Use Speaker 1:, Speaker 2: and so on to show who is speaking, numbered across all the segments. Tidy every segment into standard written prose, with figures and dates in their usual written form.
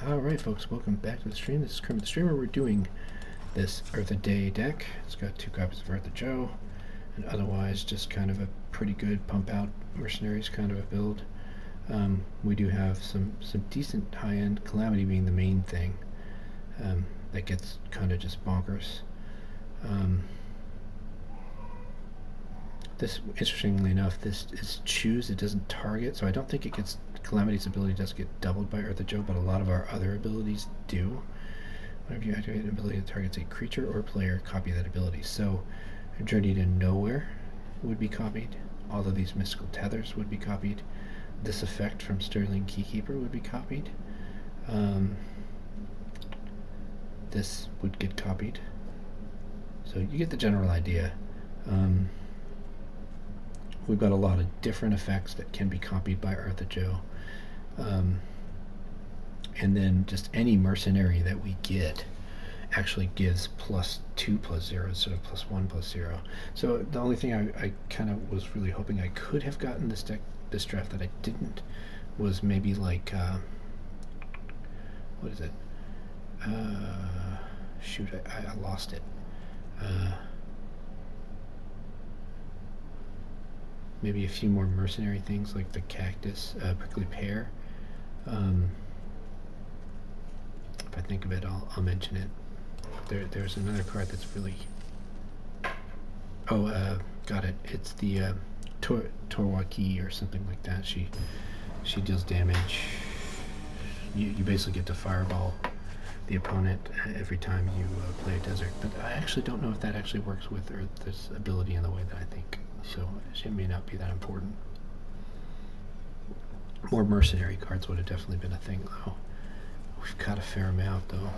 Speaker 1: Alright folks, welcome back to the stream. This is Kermit the Streamer. We're doing this Ertha Day deck. It's got 2 copies of Ertha Joe, and otherwise just kind of a pretty good pump out mercenaries kind of a build. We do have some decent high-end, Calamity being the main thing that gets kind of just bonkers. This, interestingly enough, this is choose, it doesn't target, so I don't think it gets, Calamity's ability does get doubled by Ertha Joe, but a lot of our other abilities do. Whenever you activate an ability that targets a creature or player, copy that ability. So, Journey to Nowhere would be copied, all of these mystical tethers would be copied, this effect from Sterling Keykeeper would be copied, this would get copied, so you get the general idea. We've got a lot of different effects that can be copied by Ertha Joe. And then just any mercenary that we get actually gives +2/+0 instead of +1/+0. So the only thing I kind of was really hoping I could have gotten this draft that I didn't was maybe like, what is it? Shoot, I lost it. Maybe a few more mercenary things like the cactus, prickly pear. If I think of it, I'll mention it. There's another card that's really... Oh, got it. It's the Torwaki or something like that. She deals damage. You basically get to fireball the opponent every time you play a desert. But I actually don't know if that actually works with this ability in the way that I think. So it may not be that important. More mercenary cards would have definitely been a thing, though. We've got a fair amount, though.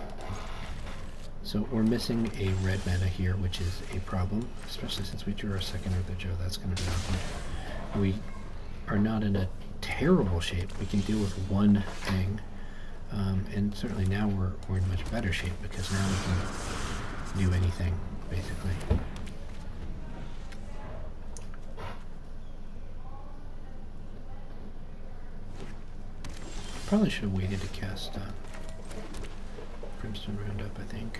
Speaker 1: So we're missing a red mana here, which is a problem, especially since we drew our second Ertha Joe. That's going to be awkward. We are not in a terrible shape. We can deal with one thing, and certainly now we're in much better shape because now we can do anything, basically. Probably should have waited to cast Crimson Roundup, I think.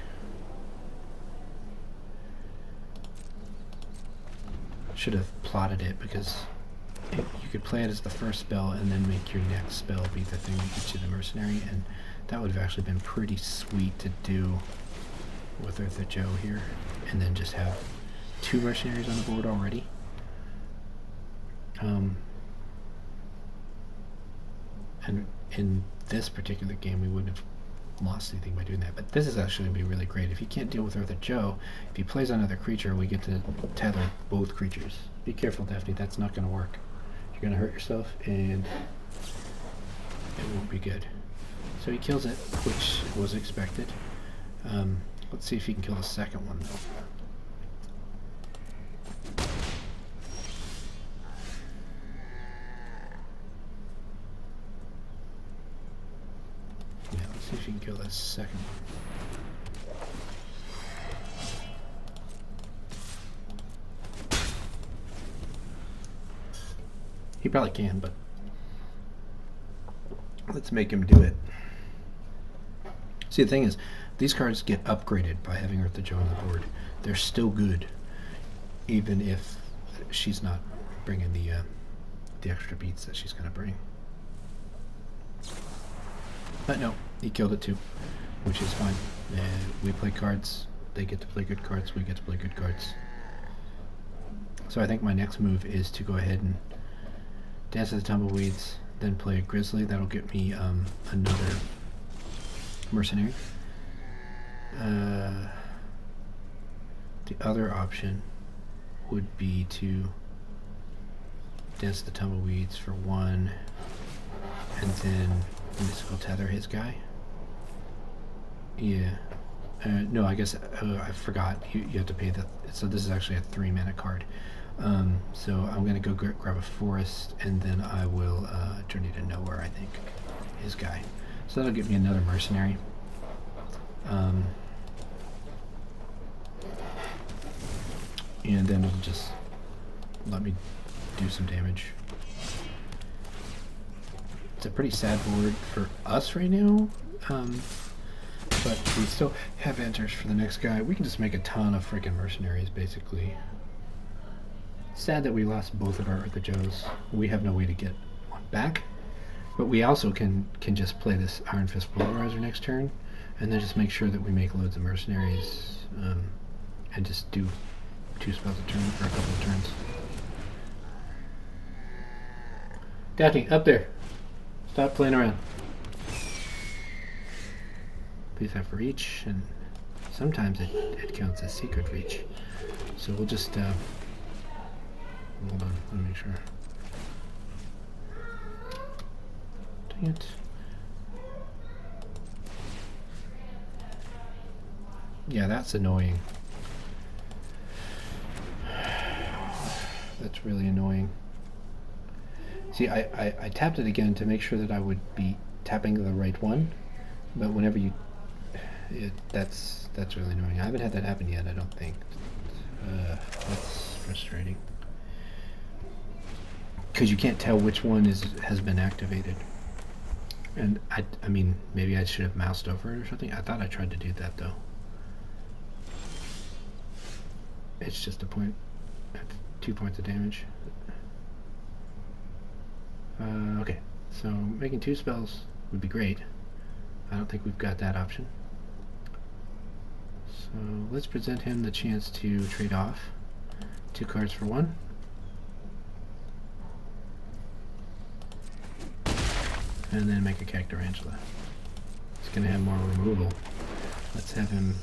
Speaker 1: Should have plotted it because you could play it as the first spell and then make your next spell be the thing that gets you the mercenary, and that would have actually been pretty sweet to do with Ertha Joe here, and then just have 2 mercenaries on the board already. And in this particular game, we wouldn't have lost anything by doing that. But this is actually going to be really great. If he can't deal with Ertha Joe, if he plays another creature, we get to tether both creatures. Be careful, Daphne. That's not going to work. You're going to hurt yourself, and it won't be good. So he kills it, which was expected. Let's see if he can kill the second one, though. See if you can kill that second one. He probably can, but let's make him do it. See, the thing is, these cards get upgraded by having Ertha Joe on the board. They're still good, even if she's not bringing the extra beats that she's going to bring. But no, he killed it too, which is fine. We play cards, they get to play good cards, we get to play good cards. So I think my next move is to go ahead and Dance of the Tumbleweeds, then play a Grizzly. That'll get me another mercenary. The other option would be to Dance of the Tumbleweeds for 1, and then Mystical Tether his guy. Yeah. No, I guess I forgot. You have to pay the... So this is actually a 3 mana card. So I'm going to go grab a Forest, and then I will Journey to Nowhere, I think. His guy. So that'll get me another mercenary. And then it'll just let me do some damage. It's a pretty sad board for us right now. But we still have answers for the next guy. We can just make a ton of freaking mercenaries, basically. Sad that we lost both of our Ertha Joes. We have no way to get one back. But we also can just play this Iron Fist Polarizer next turn, and then just make sure that we make loads of mercenaries, and just do 2 spells a turn for a couple of turns. Daphne, up there! Stop playing around. Please have reach, and sometimes it counts as secret reach. So we'll just, hold on, let me make sure. Dang it. Yeah, that's annoying. That's really annoying. See, I tapped it again to make sure that I would be tapping the right one, but whenever you... that's really annoying. I haven't had that happen yet, I don't think. That's frustrating. Because you can't tell which one has been activated. And I mean, maybe I should have moused over it or something. I thought I tried to do that though. It's just a point. 2 points of damage. Okay, so making 2 spells would be great. I don't think we've got that option. So let's present him the chance to trade off 2 cards for 1. And then make a Cactarantula. He's going to have more removal. Let's have him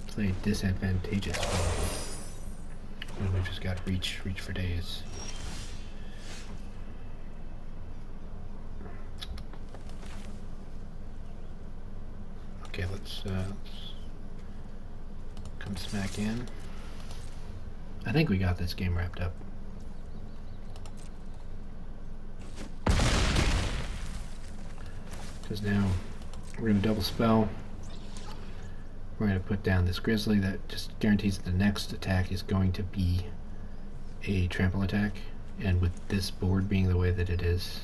Speaker 1: play disadvantageous probably. And we've just got reach for days. Okay, let's come smack in. I think we got this game wrapped up. Because now we're going to double spell. We're going to put down this Grizzly that just guarantees that the next attack is going to be a trample attack. And with this board being the way that it is,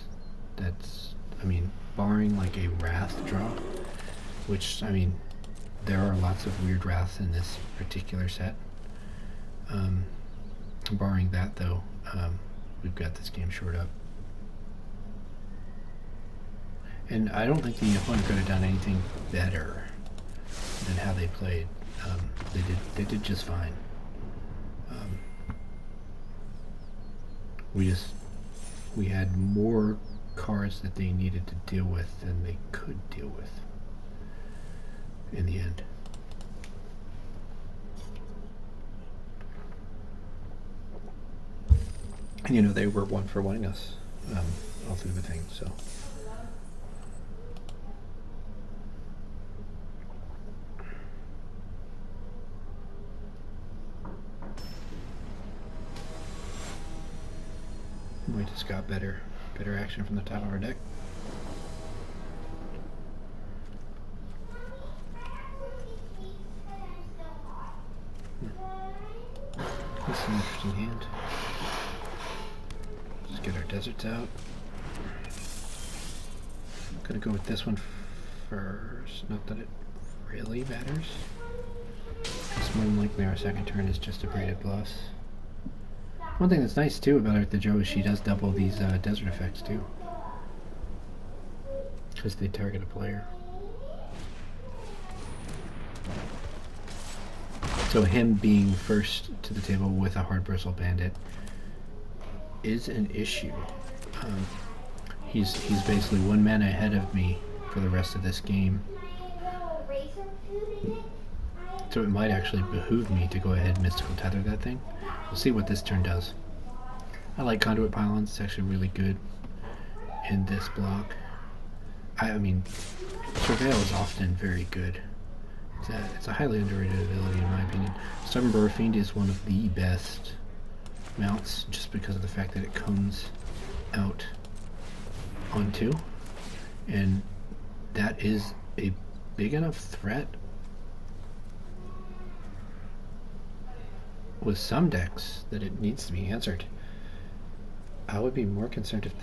Speaker 1: that's, I mean, barring like a Wrath draw, which, I mean, there are lots of weird Wraths in this particular set. Barring that though, we've got this game shored up. And I don't think the opponent could have done anything better than how they played. They did just fine. We had more cards that they needed to deal with than they could deal with in the end. And you know, they were 1-for-1-ing us all through the thing, so. We just got better action from the top of our deck. That's an interesting hand. Let's get our deserts out. I'm gonna go with this one first. Not that it really matters. It's more than likely our second turn is just a braided plus. One thing that's nice too about Ertha Joe is she does double these desert effects too, because they target a player. So him being first to the table with a Hard Bristle Bandit is an issue. He's basically 1 mana ahead of me for the rest of this game. So it might actually behoove me to go ahead and Mystical Tether that thing. We'll see what this turn does. I like Conduit Pylons, it's actually really good in this block. I mean, Surveil is often very good. It's a highly underrated ability in my opinion. Stubborn Burrow Fiend is one of the best mounts just because of the fact that it comes out on 2. And that is a big enough threat with some decks that it needs to be answered. I would be more concerned if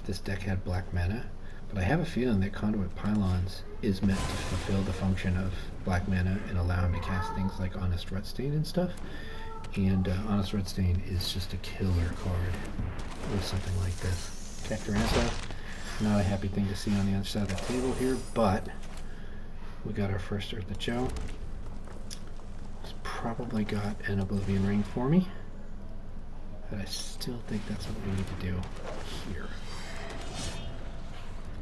Speaker 1: this deck had black mana, But I have a feeling that Conduit Pylons is meant to fulfill the function of black mana and allow him to cast things like Honest Rootstain and stuff. And Honest Rootstain is just a killer card with something like this. Cacturantula, not a happy thing to see on the other side of the table here, but we got our first Ertha Joe. He's probably got an Oblivion Ring for me, but I still think that's what we need to do here.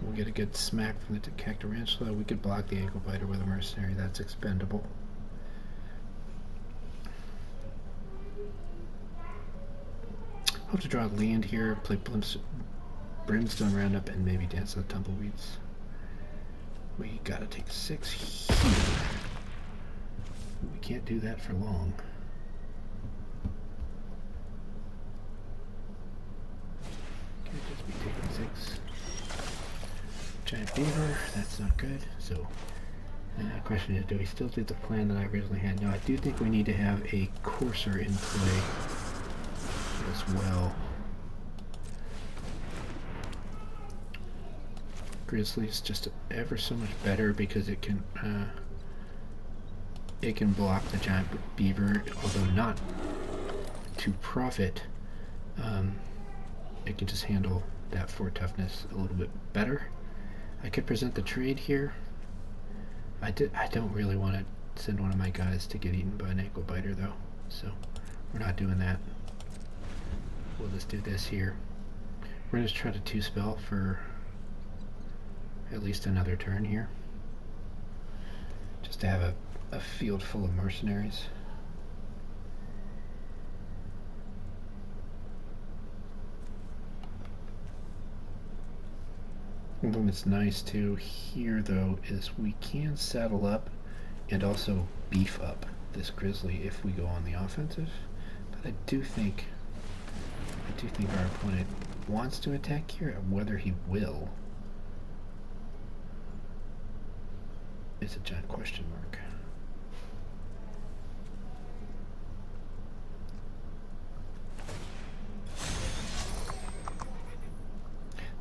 Speaker 1: We'll get a good smack from the Cacturantula. We could block the Ankle Biter with a Mercenary. That's expendable. Hope to draw land here, play Brimstone Roundup, and maybe Dance of the Tumbleweeds. We gotta take 6 here. We can't do that for long. Can't just be taking 6. Giant Beaver, that's not good. So the question is, do we still do the plan that I originally had? No, I do think we need to have a Courser in play as well. Grizzly is just ever so much better because it can block the Giant Beaver, although not to profit. It can just handle that 4 toughness a little bit better. I could present the trade here. I don't really want to send one of my guys to get eaten by an Ankle Biter though, so we're not doing that. We'll just do this here. We're going to try to 2-spell for at least another turn here, just to have a field full of mercenaries. One thing that's nice too here though is we can saddle up and also beef up this Grizzly if we go on the offensive, but I do think our opponent wants to attack here. Whether he will is a giant question mark.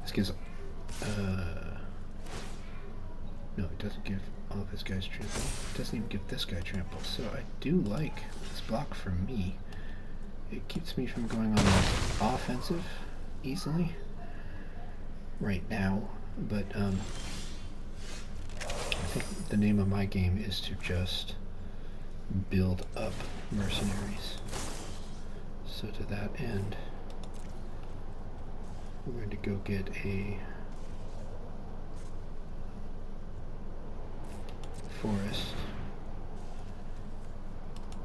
Speaker 1: This gives no, it doesn't give all of his guys trample. It doesn't even give this guy trample, so I do like this block for me. It keeps me from going on the offensive easily right now, but I think the name of my game is to just build up mercenaries. So to that end, we're going to go get a forest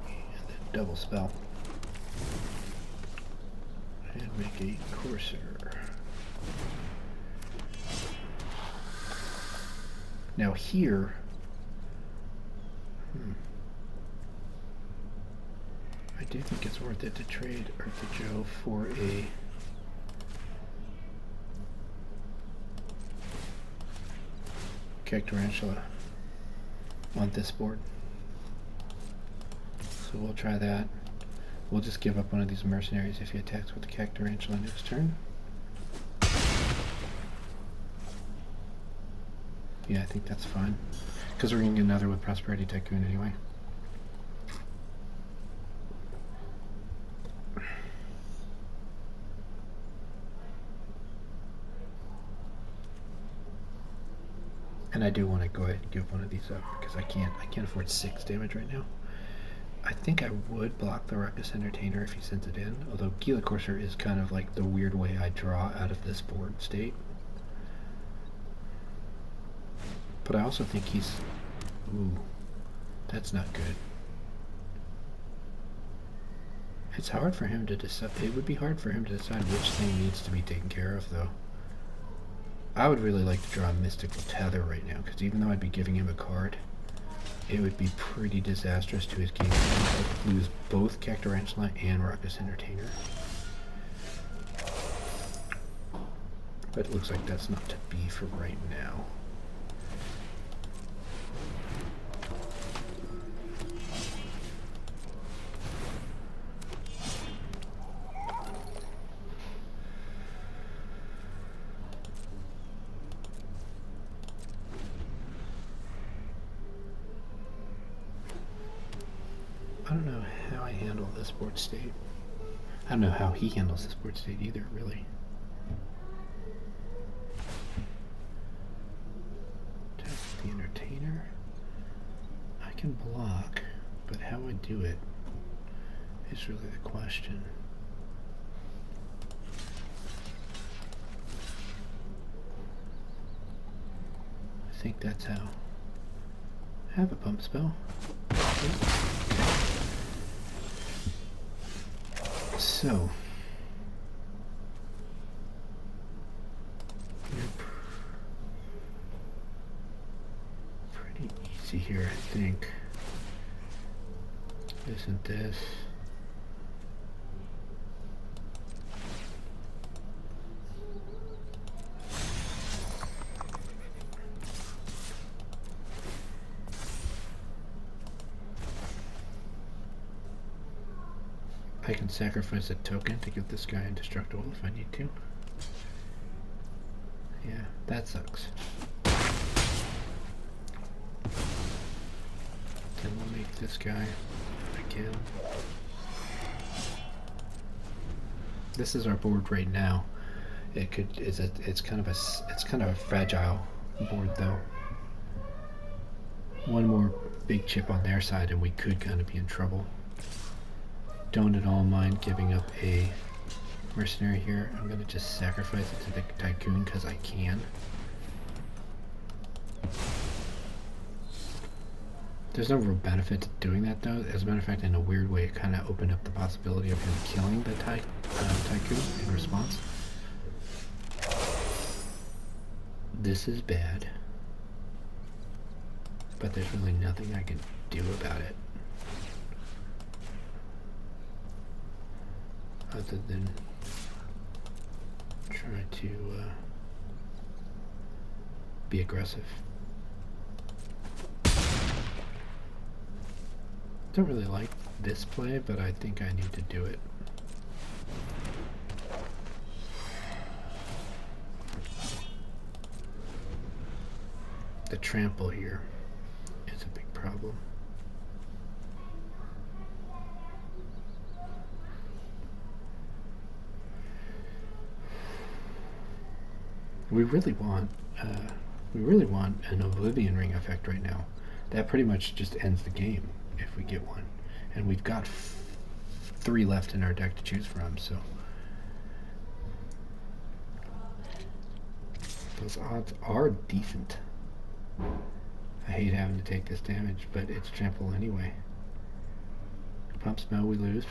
Speaker 1: and then double spell and make a Courser. Now here, I do think it's worth it to trade Ertha Joe for a Cacturantula on this board. So we'll try that. We'll just give up one of these mercenaries if he attacks with the Cacturantula next turn. Yeah, I think that's fine, because we're going to get another with Prosperity Tycoon anyway. And I do want to go ahead and give one of these up because I can't afford 6 damage right now. I think I would block the Ruckus Entertainer if he sends it in, although Gila Courser is kind of like the weird way I draw out of this board state. But I also think he's... Ooh, that's not good. It's hard for him to decide. It would be hard for him to decide which thing needs to be taken care of, though. I would really like to draw a Mystical Tether right now, because even though I'd be giving him a card, it would be pretty disastrous to his game. I'd lose both Cacturantula and Ruckus Entertainer. But it looks like that's not to be for right now. don't know how I handle this board state. I don't know how he handles this board state either, really. Attack the entertainer. I can block, but how I do it is really the question. I think that's how. I have a pump spell. So, pretty easy here, I think. Isn't this? I can sacrifice a token to give this guy indestructible if I need to. Yeah, that sucks. Then we'll make this guy again. This is our board right now. It's kind of a fragile board though. One more big chip on their side and we could kind of be in trouble. Don't at all mind giving up a mercenary here. I'm going to just sacrifice it to the tycoon because I can. There's no real benefit to doing that though. As a matter of fact, in a weird way, it kind of opened up the possibility of him killing the tycoon in response. This is bad, but there's really nothing I can do about it. Other than try to be aggressive. Don't really like this play, but I think I need to do it. The trample here is a big problem. We really want an Oblivion Ring effect right now. That pretty much just ends the game if we get one, and we've got 3 left in our deck to choose from. So those odds are decent. I hate having to take this damage, but it's trample anyway. Pump spell, we lose.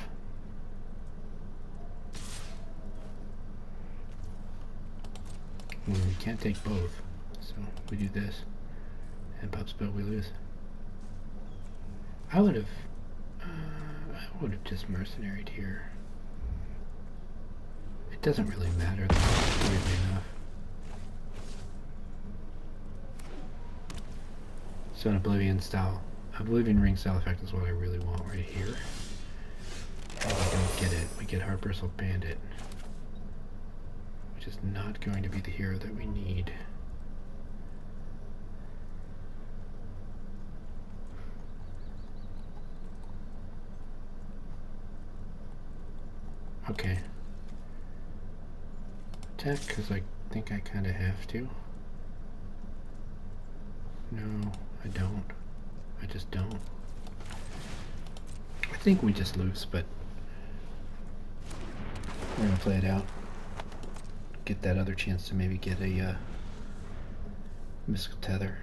Speaker 1: Well, we can't take both, so we do this, and pump spell, we lose. I would have just mercenaried here. It doesn't really matter, weirdly enough. So an Oblivion Ring style effect is what I really want right here. And we don't get it. We get Hard Bristle Bandit, which is not going to be the hero that we need. Okay. Attack, because I think I kind of have to. No, I don't. I just don't. I think we just lose, but we're going to play it out. Get that other chance to maybe get a Mystical Tether.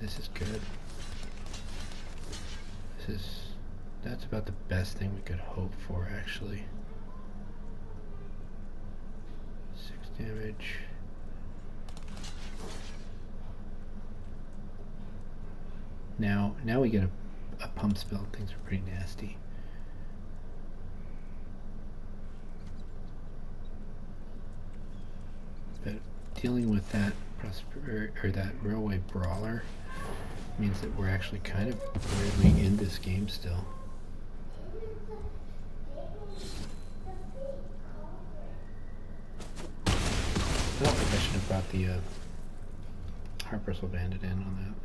Speaker 1: This is good. That's about the best thing we could hope for, actually. 6 damage. Now we get a pump spell. Things are pretty nasty. But dealing with that that railway brawler Means that we're actually kind of weirdly in this game still. I don't think I should have brought the Harper's Bandit in on that.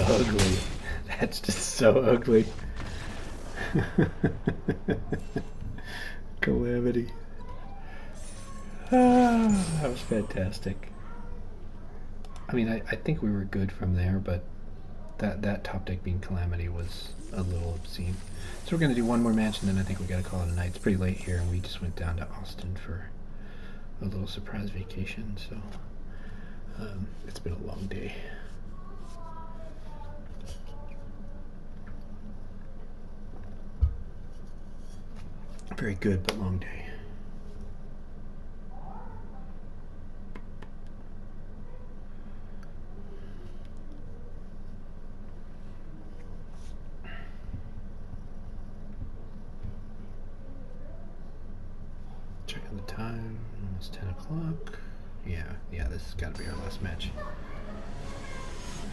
Speaker 1: Ugly. That's just so ugly. Calamity. That was fantastic. I mean, I think we were good from there, but that top deck being Calamity was a little obscene. So we're going to do one more match, and then I think we got to call it a night. It's pretty late here, and we just went down to Austin for a little surprise vacation, so it's been a long day. Very good, but long day. Checking the time, almost 10 o'clock. Yeah, this has got to be our last match.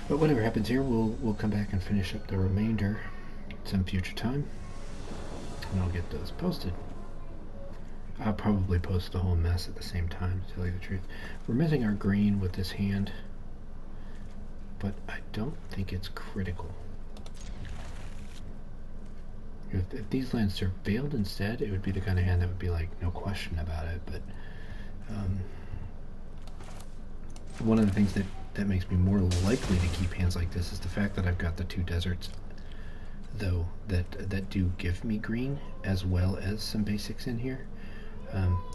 Speaker 1: But whatever happens here, we'll come back and finish up the remainder at some future time. And I'll get those posted. I'll probably post the whole mess at the same time, to tell you the truth. We're missing our green with this hand, but I don't think it's critical. If these lands surveilled instead, it would be the kind of hand that would be like, no question about it, but one of the things that makes me more likely to keep hands like this is the fact that I've got the two deserts, though, that do give me green as well as some basics in here.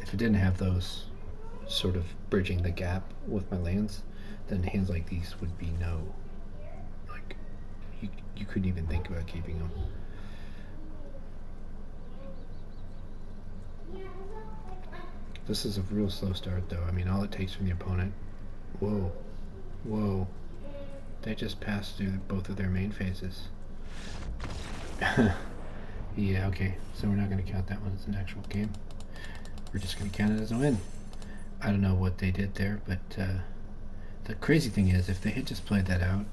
Speaker 1: If it didn't have those sort of bridging the gap with my lands, then hands like these would be no, like, you couldn't even think about keeping them. This is a real slow start, though. I mean, all it takes from the opponent. Whoa, they just passed through both of their main phases. Yeah, okay, so we're not going to count that one as an actual game. We're just going to count it as a win. I don't know what they did there, but the crazy thing is, if they had just played that out,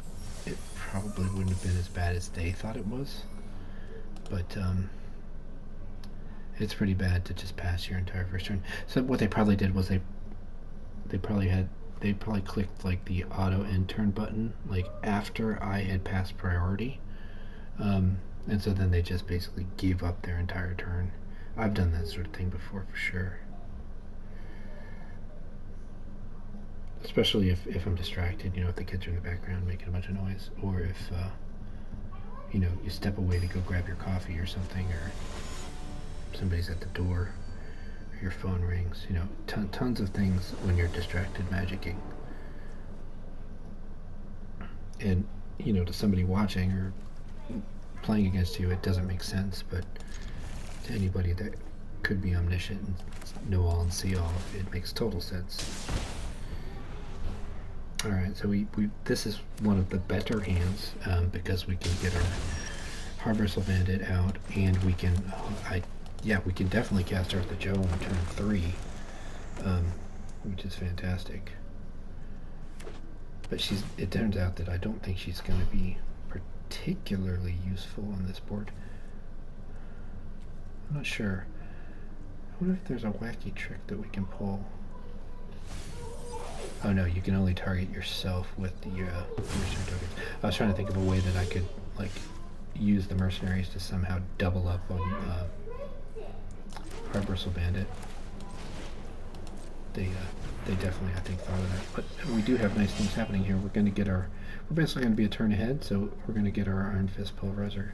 Speaker 1: it probably wouldn't have been as bad as they thought it was. But it's pretty bad to just pass your entire first turn. So what they probably did was they probably clicked like the auto end turn button like after I had passed priority, and so then they just basically gave up their entire turn. I've done that sort of thing before for sure, especially if I'm distracted, you know, if the kids are in the background making a bunch of noise, or if you know, you step away to go grab your coffee or something, or somebody's at the door, or your phone rings, you know, tons of things when you're distracted magicking. And, you know, to somebody watching or playing against you, it doesn't make sense, but to anybody that could be omniscient and know all and see all, it makes total sense. Alright, so this is one of the better hands, because we can get our Harvest Bandit out, and we can, we can definitely cast Ertha Joe on turn 3, which is fantastic. But it turns out that I don't think she's going to be particularly useful on this board. I'm not sure. I wonder if there's a wacky trick that we can pull. Oh no, you can only target yourself with the mercenary tokens. I was trying to think of a way that I could like use the mercenaries to somehow double up on Harvest Bandit. They definitely, I think, thought of that. But we do have nice things happening here. We're basically going to be a turn ahead, so we're going to get our Iron Fist Pulverizer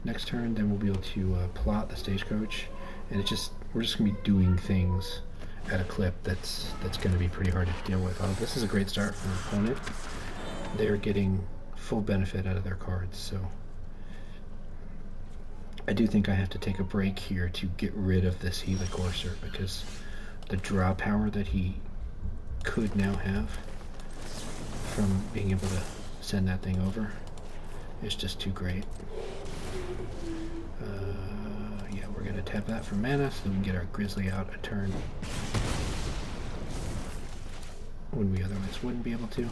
Speaker 1: next turn. Then we'll be able to plot the stagecoach, and we're just going to be doing things at a clip that's going to be pretty hard to deal with. This is a great start for an opponent. They're getting full benefit out of their cards, so I do think I have to take a break here to get rid of this Helicourser, because the draw power that he could now have from being able to send that thing over is just too great. Yeah, we're going to tap that for mana so we can get our Grizzly out a turn when we otherwise wouldn't be able to.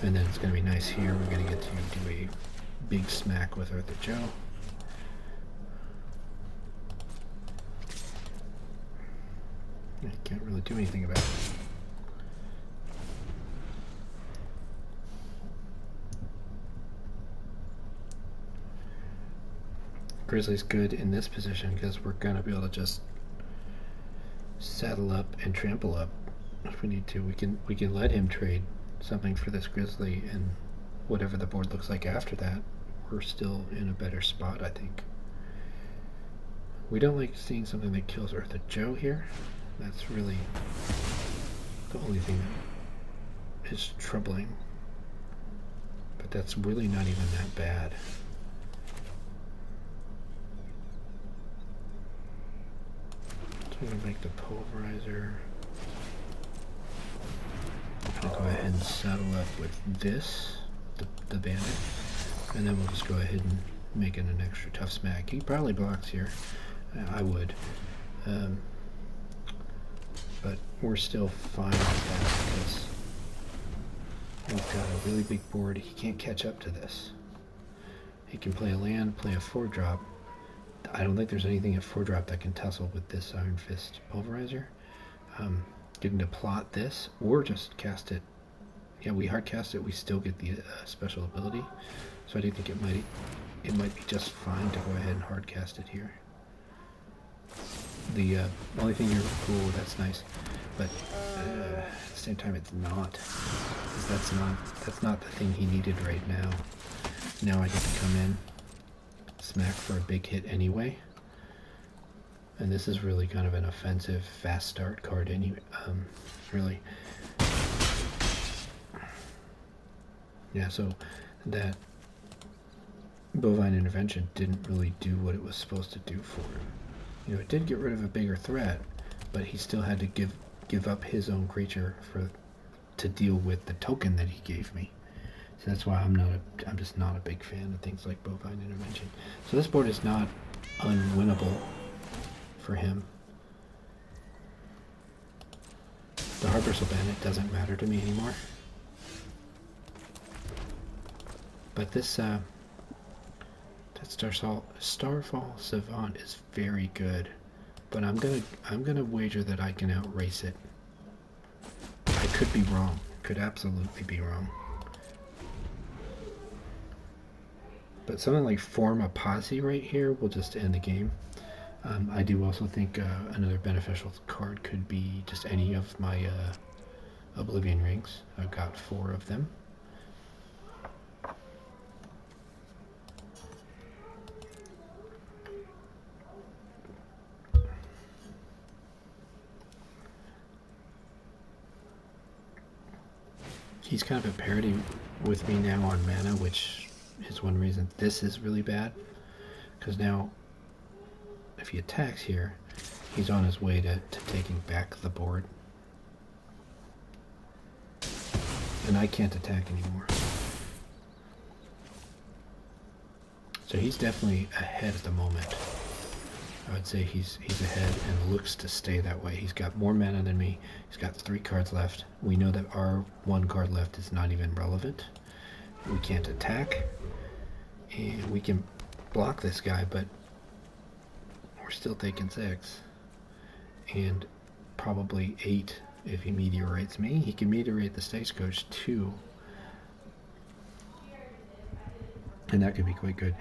Speaker 1: And then it's going to be nice here. We're going to get to do a big smack with Ertha Joe. I can't really do anything about it. Grizzly's good in this position because we're going to be able to just saddle up and trample up if we need to. We can let him trade something for this Grizzly, and whatever the board looks like after that, we're still in a better spot, I think. We don't like seeing something that kills Ertha Joe here. That's really the only thing that is troubling. But that's really not even that bad. So I'm going to make the Pulverizer. I'm going to go ahead and saddle up with this, the Bandit. And then we'll just go ahead and make it an extra tough smack. He probably blocks here. I would. But we're still fine with that because we've got a really big board. He can't catch up to this. He can play a land, play a 4-drop. I don't think there's anything at 4-drop that can tussle with this Iron Fist Pulverizer. Getting to plot this or just cast it. Yeah, we hard cast it, we still get the special ability. So I do think it might be just fine to go ahead and hard cast it here. The only thing you're cool, that's nice, but at the same time it's not, because that's not the thing he needed right now. Now I get to come in, smack for a big hit anyway, and this is really kind of an offensive fast start card anyway. Really, yeah. So that Bovine Intervention didn't really do what it was supposed to do for him. You know, it did get rid of a bigger threat, but he still had to give up his own creature to deal with the token that he gave me. So that's why I'm just not a big fan of things like Bovine Intervention. So this board is not unwinnable for him. The Harbristle Bandit doesn't matter to me anymore. But this that Starfall Savant is very good, but I'm gonna wager that I can outrace it. I could be wrong. Could absolutely be wrong. But something like Form a Posse right here will just end the game. I do also think another beneficial card could be just any of my Oblivion Rings. I've got 4 of them. He's kind of a parity with me now on mana, which is one reason this is really bad. Because now, if he attacks here, he's on his way to taking back the board. And I can't attack anymore. So he's definitely ahead at the moment. I would say he's ahead and looks to stay that way. He's got more mana than me. He's got 3 cards left. We know that our 1 card left is not even relevant. We can't attack. And we can block this guy, but we're still taking 6. And probably 8 if he meteorites me. He can meteorate the Stagecoach too. And that could be quite good.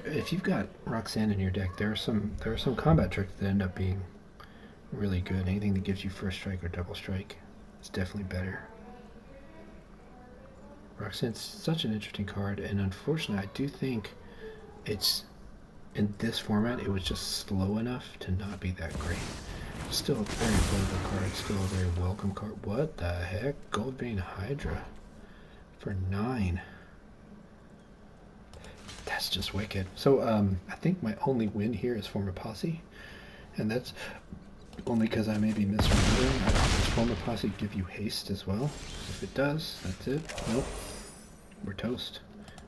Speaker 1: If you've got Roxanne in your deck, there are some combat tricks that end up being really good. Anything that gives you first strike or double strike is definitely better. Roxanne's such an interesting card, and unfortunately I do think it's in this format it was just slow enough to not be that great. Still a very playable card, still a very welcome card. What the heck? Goldbane Hydra for 9. Yes, just wicked. So I think my only win here is form a posse, and that's only because I may be misremembering. Does form a posse give you haste as well? If it does, that's it. Nope. We're toast.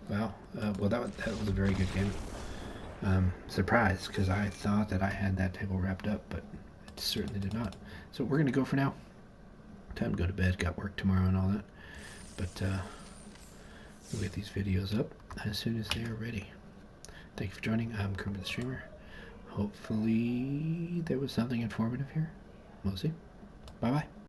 Speaker 1: Wow. Well, that was a very good game. Surprised, because I thought that I had that table wrapped up, but it certainly did not. So we're going to go for now. Time to go to bed. Got work tomorrow and all that. But we'll get these videos up as soon as they are ready. Thank you for joining. I'm Kermit the Streamer. Hopefully there was something informative here. We'll see. Bye-bye.